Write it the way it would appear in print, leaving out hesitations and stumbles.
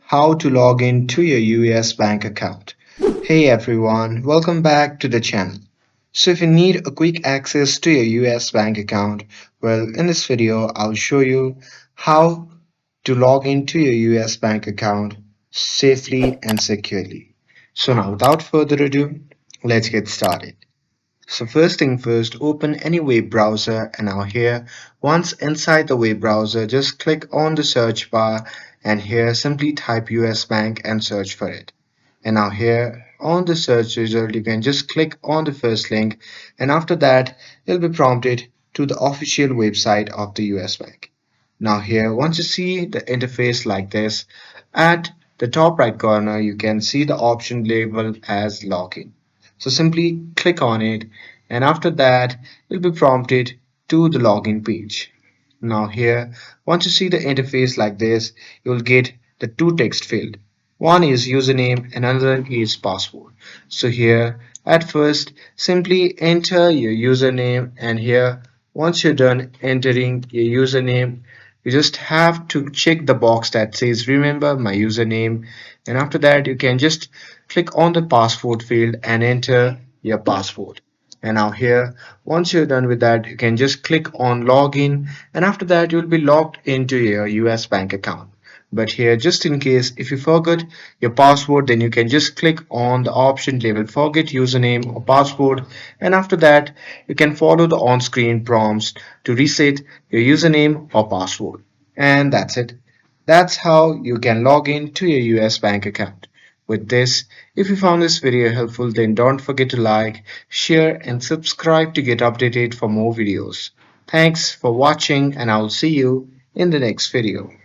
how to log in to your US bank account. Hey everyone, welcome back to the channel. So if you need a quick access to your US bank account, well in this video I'll show you how to log into your US bank account safely and securely. So now without further ado, let's get started. So first thing first, open any web browser and now here, once inside the web browser, just click on the search bar and here simply type US Bank and search for it. And now here on the search result, you can just click on the first link and after that, you'll be prompted to the official website of the US Bank. Now here, once you see the interface like this, at the top right corner, you can see the option labeled as login. So simply click on it and after that you'll be prompted to the login page. Now here, once you see the interface like this, you'll get the two text field. One is username and another is password. So here at first simply enter your username and here once you're done entering your username you just have to check the box that says remember my username and after that you can just click on the password field and enter your password. And now here once you're done with that you can just click on login and after that you'll be logged into your US bank account. But here just in case if you forgot your password then you can just click on the option labeled forget username or password and after that you can follow the on-screen prompts to reset your username or password. And that's it. That's how you can log in to your US bank account. With this, if you found this video helpful then don't forget to like, share and subscribe to get updated for more videos. Thanks for watching and I'll see you in the next video.